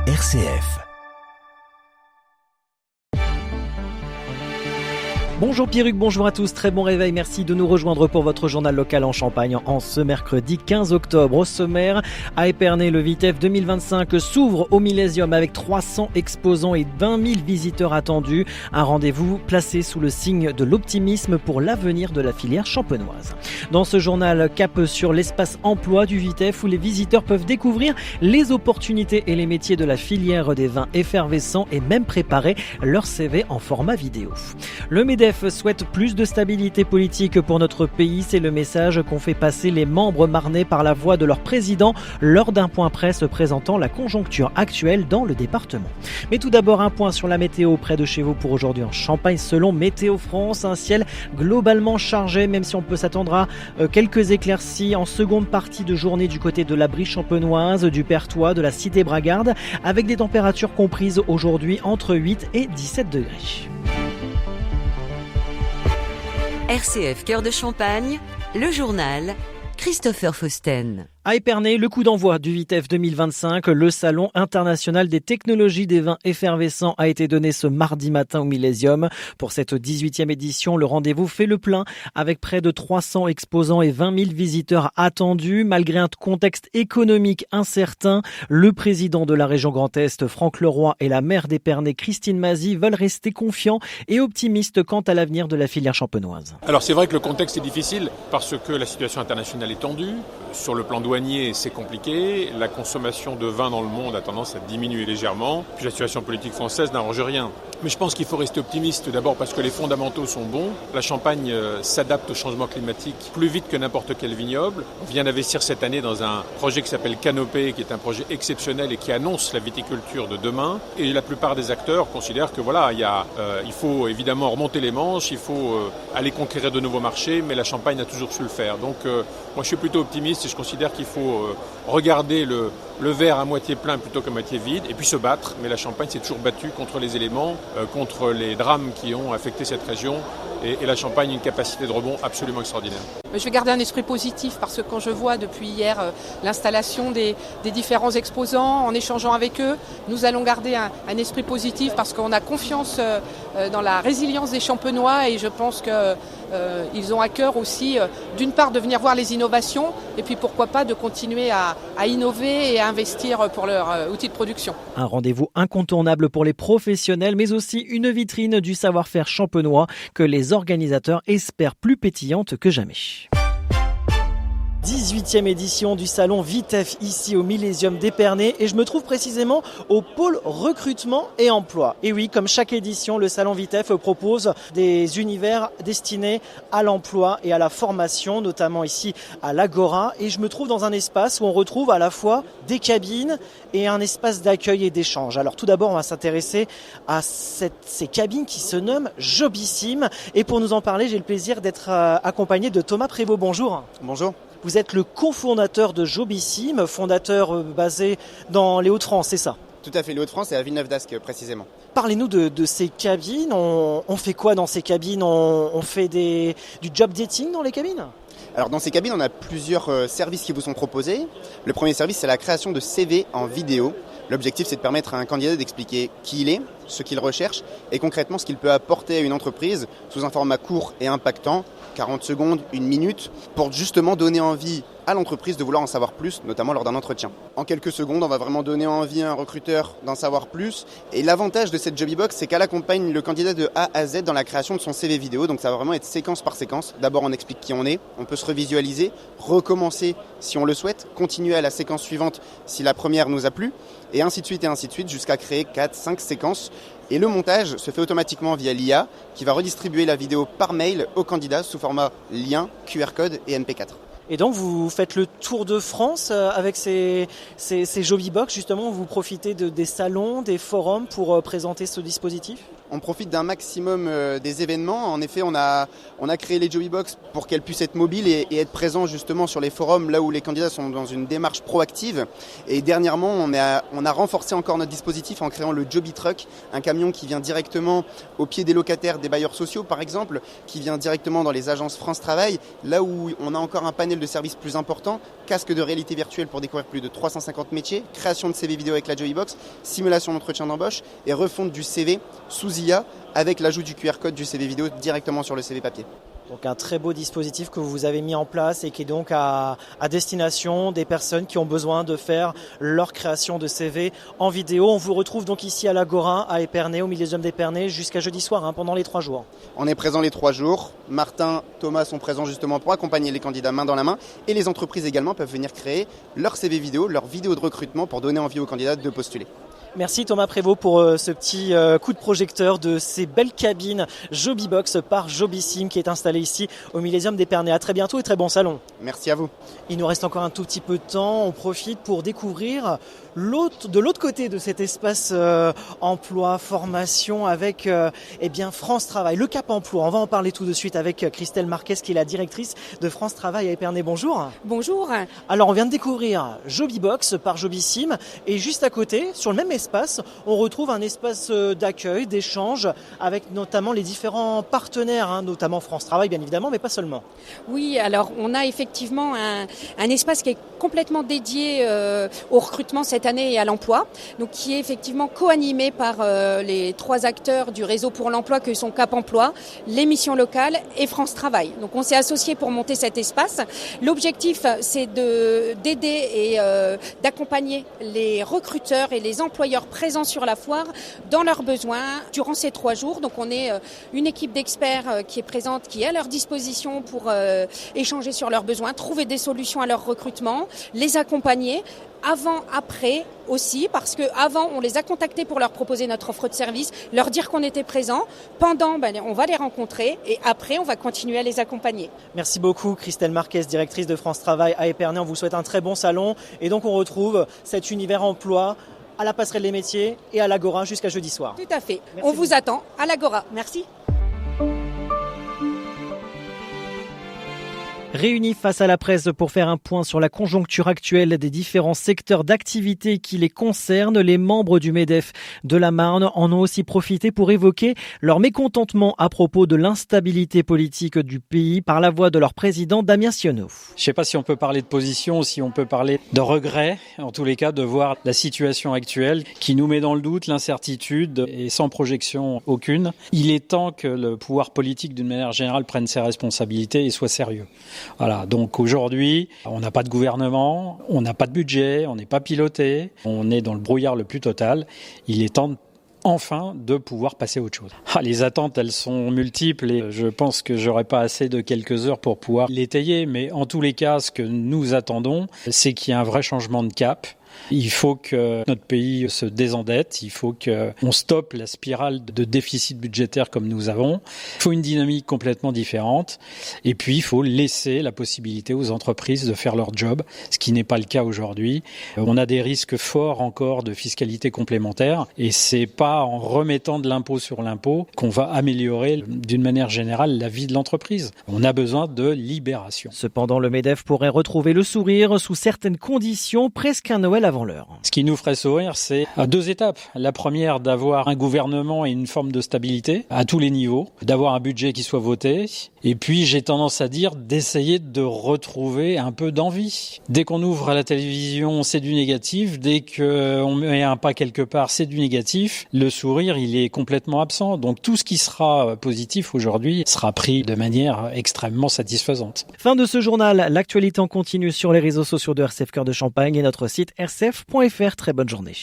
RCF. Bonjour Pierruc, bonjour à tous, très bon réveil, merci de nous rejoindre pour votre journal local en Champagne en ce mercredi 15 octobre. Au sommaire, à Épernay, le VITEF 2025 s'ouvre au Millésium avec 300 exposants et 20 000 visiteurs attendus. Un rendez-vous placé sous le signe de l'optimisme pour l'avenir de la filière champenoise. Dans ce journal, cap sur l'espace emploi du VITEF où les visiteurs peuvent découvrir les opportunités et les métiers de la filière des vins effervescents et même préparer leur CV en format vidéo. Le MEDEF souhaite plus de stabilité politique pour notre pays. C'est le message qu'ont fait passer les membres marnais par la voix de leur président lors d'un point presse présentant la conjoncture actuelle dans le département. Mais tout d'abord, un point sur la météo près de chez vous pour aujourd'hui en Champagne. Selon Météo France, un ciel globalement chargé, même si on peut s'attendre à quelques éclaircies en seconde partie de journée du côté de la Brie champenoise, du Perthois, de la Cité Bragarde, avec des températures comprises aujourd'hui entre 8 et 17 degrés. RCF Cœur de Champagne, le journal Christopher Fausten. À Épernay, le coup d'envoi du VITEF 2025, le Salon international des technologies des vins effervescents a été donné ce mardi matin au Millésium. Pour cette 18e édition, le rendez-vous fait le plein avec près de 300 exposants et 20 000 visiteurs attendus. Malgré un contexte économique incertain, le président de la région Grand Est, Franck Leroy, et la maire d'Épernay, Christine Mazy, veulent rester confiants et optimistes quant à l'avenir de la filière champenoise. Alors c'est vrai que le contexte est difficile parce que la situation internationale est tendue. Sur le plan douanier, c'est compliqué. La consommation de vin dans le monde a tendance à diminuer légèrement. Puis la situation politique française n'arrange rien. Mais je pense qu'il faut rester optimiste d'abord parce que les fondamentaux sont bons. La Champagne s'adapte au changement climatique plus vite que n'importe quel vignoble. On vient d'investir cette année dans un projet qui s'appelle Canopée, qui est un projet exceptionnel et qui annonce la viticulture de demain. Et la plupart des acteurs considèrent que il faut évidemment remonter les manches, il faut aller conquérir de nouveaux marchés, mais la Champagne a toujours su le faire. Donc moi je suis plutôt optimiste et je considère qu'il faut regarder le verre à moitié plein plutôt qu'à moitié vide et puis se battre. Mais la Champagne s'est toujours battue contre les éléments, contre les drames qui ont affecté cette région. Et la Champagne a une capacité de rebond absolument extraordinaire. Je vais garder un esprit positif parce que quand je vois depuis hier l'installation des différents exposants, en échangeant avec eux, nous allons garder un esprit positif parce qu'on a confiance dans la résilience des Champenois et je pense qu'ils ont à cœur aussi d'une part de venir voir les innovations et puis pourquoi pas de continuer à innover et à investir pour leur outil de production. Un rendez-vous incontournable pour les professionnels mais aussi une vitrine du savoir-faire champenois que les organisateurs espèrent plus pétillante que jamais. 18e édition du salon VITEF ici au Millésium d'Épernay et je me trouve précisément au pôle recrutement et emploi. Et oui, comme chaque édition, le salon VITEF propose des univers destinés à l'emploi et à la formation, notamment ici à l'Agora. Et je me trouve dans un espace où on retrouve à la fois des cabines et un espace d'accueil et d'échange. Alors tout d'abord, on va s'intéresser à ces cabines qui se nomment Jobissime. Et pour nous en parler, j'ai le plaisir d'être accompagné de Thomas Prévost. Bonjour. Bonjour. Vous êtes le cofondateur de Jobissime, fondateur basé dans les Hauts-de-France, c'est ça? Tout à fait, les Hauts-de-France et à Villeneuve-d'Ascq précisément. Parlez-nous de ces cabines, on fait quoi dans ces cabines? On fait du job dating dans les cabines? Alors dans ces cabines, on a plusieurs services qui vous sont proposés. Le premier service, c'est la création de CV en vidéo. L'objectif, c'est de permettre à un candidat d'expliquer qui il est, ce qu'il recherche et concrètement ce qu'il peut apporter à une entreprise sous un format court et impactant, 40 secondes, 1 minute, pour justement donner envie à l'entreprise de vouloir en savoir plus, notamment lors d'un entretien. En quelques secondes, on va vraiment donner envie à un recruteur d'en savoir plus. Et l'avantage de cette Jobibox, c'est qu'elle accompagne le candidat de A à Z dans la création de son CV vidéo. Donc ça va vraiment être séquence par séquence. D'abord, on explique qui on est, on peut se revisualiser, recommencer si on le souhaite, continuer à la séquence suivante si la première nous a plu, et ainsi de suite, jusqu'à créer 4-5 séquences. Et le montage se fait automatiquement via l'IA qui va redistribuer la vidéo par mail au candidat sous format lien, QR code et MP4. Et donc vous faites le tour de France avec ces Jobibox, justement, vous profitez des salons, des forums pour présenter ce dispositif? On profite d'un maximum des événements. En effet, on a créé les Jobibox pour qu'elles puissent être mobiles et être présents justement sur les forums, là où les candidats sont dans une démarche proactive. Et dernièrement, on a renforcé encore notre dispositif en créant le Joby Truck, un camion qui vient directement au pied des locataires, des bailleurs sociaux par exemple, qui vient directement dans les agences France Travail, là où on a encore un panel de services plus importants, casque de réalité virtuelle pour découvrir plus de 350 métiers, création de CV vidéo avec la Joybox, simulation d'entretien d'embauche et refonte du CV sous IA avec l'ajout du QR code du CV vidéo directement sur le CV papier. Donc un très beau dispositif que vous avez mis en place et qui est donc à destination des personnes qui ont besoin de faire leur création de CV en vidéo. On vous retrouve donc ici à l'Agora, à Épernay, au Millésium d'Épernay, jusqu'à jeudi soir, pendant les 3 jours. On est présent les 3 jours. Martin, Thomas sont présents justement pour accompagner les candidats main dans la main. Et les entreprises également peuvent venir créer leur CV vidéo, leur vidéo de recrutement pour donner envie aux candidats de postuler. Merci Thomas Prévost pour ce petit coup de projecteur de ces belles cabines Jobibox par Jobissim qui est installé ici au Millésium d'Épernay. À très bientôt et très bon salon. Merci à vous. Il nous reste encore un tout petit peu de temps. On profite pour découvrir de l'autre côté de cet espace emploi, formation avec France Travail, le Cap Emploi. On va en parler tout de suite avec Christelle Marquez qui est la directrice de France Travail à Épernay. Bonjour. Bonjour. Alors on vient de découvrir Jobibox par Jobissim et juste à côté, sur le même espace, on retrouve un espace d'accueil, d'échange avec notamment les différents partenaires, notamment France Travail bien évidemment, mais pas seulement. Oui, alors on a effectivement un espace qui est complètement dédié au recrutement cette année et à l'emploi, donc qui est effectivement co-animé par les 3 acteurs du réseau pour l'emploi que sont Cap Emploi, les missions locales et France Travail. Donc on s'est associés pour monter cet espace. L'objectif c'est d'aider et d'accompagner les recruteurs et les employeurs présents sur la foire dans leurs besoins durant ces 3 jours. Donc on est une équipe d'experts qui est présente, qui est à leur disposition pour échanger sur leurs besoins, trouver des solutions à leur recrutement, les accompagner. Avant, après aussi, parce que avant on les a contactés pour leur proposer notre offre de service, leur dire qu'on était présent. Pendant, on va les rencontrer et après on va continuer à les accompagner. Merci beaucoup Christelle Marquez, directrice de France Travail à Épernay. On vous souhaite un très bon salon et donc on retrouve cet univers emploi à la Passerelle des Métiers et à l'Agora jusqu'à jeudi soir. Tout à fait. Merci on vous attend à l'Agora. Merci. Réunis face à la presse pour faire un point sur la conjoncture actuelle des différents secteurs d'activité qui les concernent, les membres du MEDEF de la Marne en ont aussi profité pour évoquer leur mécontentement à propos de l'instabilité politique du pays par la voix de leur président Damien Sionneau. Je ne sais pas si on peut parler de position ou si on peut parler de regret, en tous les cas de voir la situation actuelle qui nous met dans le doute, l'incertitude et sans projection aucune. Il est temps que le pouvoir politique d'une manière générale prenne ses responsabilités et soit sérieux. Voilà, donc aujourd'hui, on n'a pas de gouvernement, on n'a pas de budget, on n'est pas piloté, on est dans le brouillard le plus total. Il est temps enfin de pouvoir passer à autre chose. Les attentes, elles sont multiples et je pense que j'aurai pas assez de quelques heures pour pouvoir l'étayer, mais en tous les cas, ce que nous attendons, c'est qu'il y ait un vrai changement de cap. Il faut que notre pays se désendette, il faut qu'on stoppe la spirale de déficit budgétaire comme nous avons. Il faut une dynamique complètement différente et puis il faut laisser la possibilité aux entreprises de faire leur job, ce qui n'est pas le cas aujourd'hui. On a des risques forts encore de fiscalité complémentaire et c'est pas en remettant de l'impôt sur l'impôt qu'on va améliorer d'une manière générale la vie de l'entreprise. On a besoin de libération. Cependant, le MEDEF pourrait retrouver le sourire sous certaines conditions, presque un Noël avant l'heure. Ce qui nous ferait sourire, c'est à 2 étapes. La première, d'avoir un gouvernement et une forme de stabilité à tous les niveaux, d'avoir un budget qui soit voté, et puis j'ai tendance à dire d'essayer de retrouver un peu d'envie. Dès qu'on ouvre la télévision, c'est du négatif. Dès qu'on met un pas quelque part, c'est du négatif. Le sourire, il est complètement absent. Donc tout ce qui sera positif aujourd'hui sera pris de manière extrêmement satisfaisante. Fin de ce journal. L'actualité en continu sur les réseaux sociaux de RCF Cœur de Champagne et notre site rcf.fr. Très bonne journée.